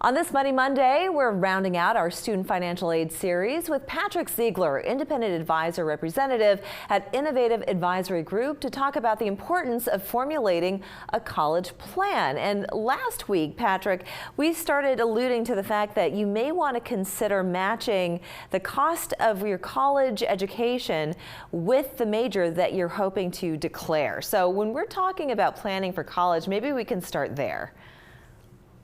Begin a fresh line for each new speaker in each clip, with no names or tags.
On this Money Monday, we're rounding out our student financial aid series with Patrick Ziegler, independent advisor representative at Innovative Advisory Group, to talk about the importance of formulating a college plan. And last week, Patrick, we started alluding to the fact that you may want to consider matching the cost of your college education with the major that you're hoping to declare. So when we're talking about planning for college, maybe we can start there.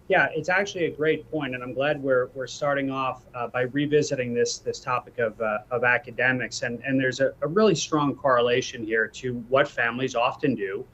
Yeah, it's actually a great point, and I'm glad we're starting off by revisiting this topic of academics. And there's a really strong correlation here to what families often do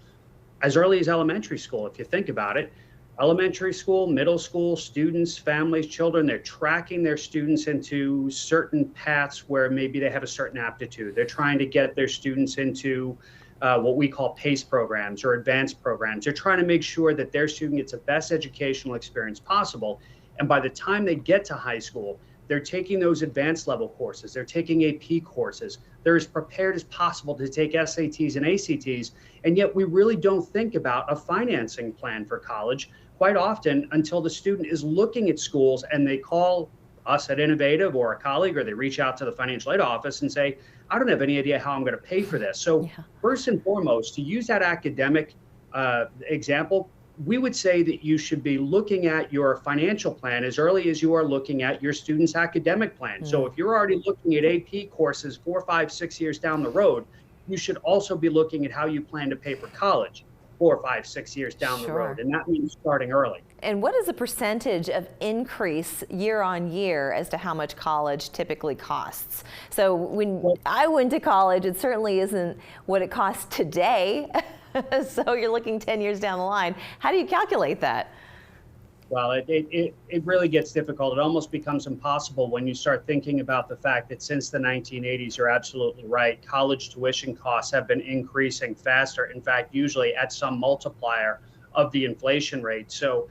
as early as elementary school. If you think about it, elementary school, middle school, students, families, children, they're tracking their students into certain paths where maybe they have a certain aptitude. They're trying to get their students into what we call PACE programs or advanced programs. They're trying to make sure that their student gets the best educational experience possible. And by the time they get to high school, they're taking those advanced level courses. They're taking AP courses. They're as prepared as possible to take SATs and ACTs. And yet we really don't think about a financing plan for college quite often until the student is looking at schools and they call us at Innovative or a colleague, or they reach out to the financial aid office and say, I don't have any idea how I'm going to pay for this. So first and foremost, to use that academic example, we would say that you should be looking at your financial plan as early as you are looking at your student's academic plan. So if you're already looking at AP courses 4, 5, 6 years down the road, you should also be looking at how you plan to pay for college 4, 5, 6 years down the road. And that means starting early.
And what is the percentage of increase year on year as to how much college typically costs? So when I went to college, it certainly isn't what it costs today. So you're looking 10 years down the line. How do you calculate that?
Well, it really gets difficult. It almost becomes impossible when you start thinking about the fact that since the 1980s, you're absolutely right, college tuition costs have been increasing faster. In fact, usually at some multiplier of the inflation rate. So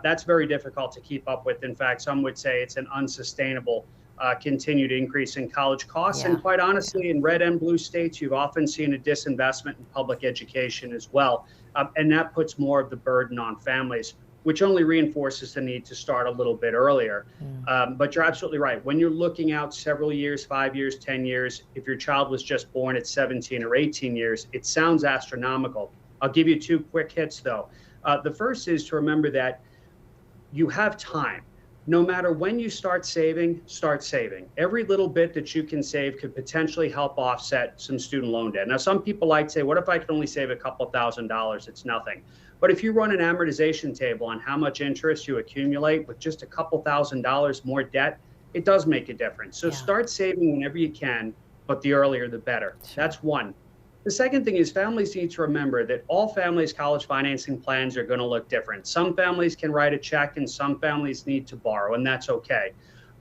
that's very difficult to keep up with. In fact, some would say it's an unsustainable continued increase in college costs. And quite honestly, in red and blue states, you've often seen a disinvestment in public education as well. And that puts more of the burden on families, which only reinforces the need to start a little bit earlier. But you're absolutely right. When you're looking out several years, 5 years, 10 years, if your child was just born at 17 or 18 years, it sounds astronomical. I'll give you two quick hits, though. The first is to remember that you have time. No matter when you start saving, start saving. Every little bit that you can save could potentially help offset some student loan debt. Now, some people like to say, what if I could only save a couple $1,000s? It's nothing. But if you run an amortization table on how much interest you accumulate with just a couple $1,000s more debt, it does make a difference. So start saving whenever you can, but the earlier the better. That's one. The second thing is families need to remember that all families' college financing plans are going to look different. Some families can write a check and some families need to borrow, and that's okay.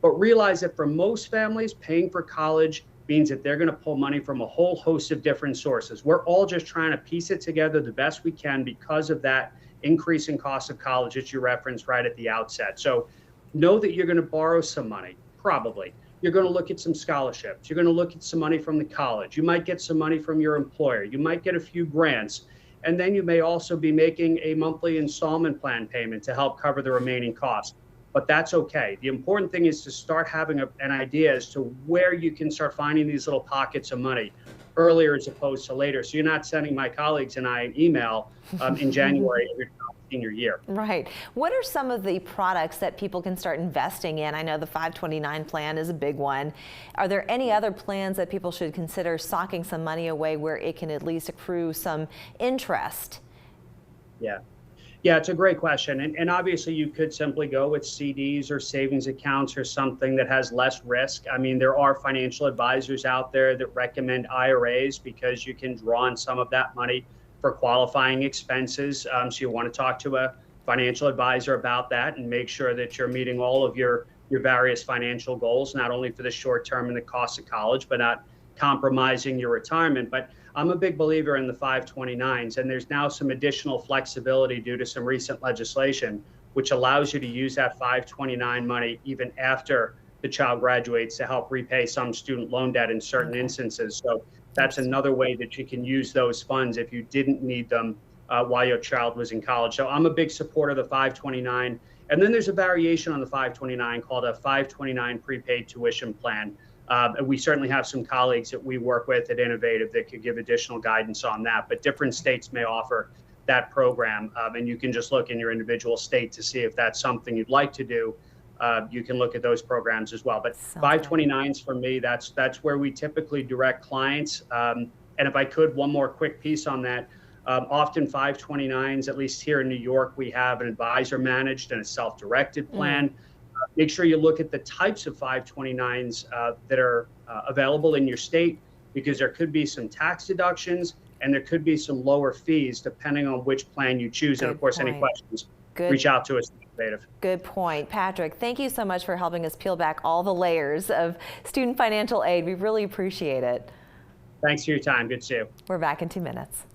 But realize that for most families, paying for college means that they're going to pull money from a whole host of different sources. We're all just trying to piece it together the best we can because of that increasing cost of college that you referenced right at the outset. So know that you're going to borrow some money, probably. You're going to look at some scholarships. You're going to look at some money from the college. You might get some money from your employer. You might get a few grants. And then you may also be making a monthly installment plan payment to help cover the remaining costs. But that's okay. The important thing is to start having an idea as to where you can start finding these little pockets of money earlier as opposed to later. So you're not sending my colleagues and I an email in January of your senior year.
Right. What are some of the products that people can start investing in? I know the 529 plan is a big one. Are there any other plans that people should consider socking some money away where it can at least accrue some interest?
Yeah, it's a great question. And obviously you could simply go with CDs or savings accounts or something that has less risk. I mean, there are financial advisors out there that recommend IRAs because you can draw on some of that money for qualifying expenses. So you want to talk to a financial advisor about that and make sure that you're meeting all of your various financial goals, not only for the short term and the cost of college, but not compromising your retirement. But I'm a big believer in the 529s, and there's now some additional flexibility due to some recent legislation, which allows you to use that 529 money even after the child graduates to help repay some student loan debt in certain instances. So that's another way that you can use those funds if you didn't need them while your child was in college. So I'm a big supporter of the 529. And then there's a variation on the 529 called a 529 prepaid tuition plan. And we certainly have some colleagues that we work with at Innovative that could give additional guidance on that, but different states may offer that program. And you can just look in your individual state to see if that's something you'd like to do. You can look at those programs as well. But 529s for me, that's where we typically direct clients. And if I could, one more quick piece on that. Often 529s, at least here in New York, we have an advisor managed and a self-directed plan. Make sure you look at the types of 529s that are available in your state, because there could be some tax deductions and there could be some lower fees depending on which plan you choose. And of course, any questions, reach out to us.
Good point. Patrick, thank you so much for helping us peel back all the layers of student financial aid. We really appreciate it.
Thanks for your time. Good to see you.
We're back in 2 minutes.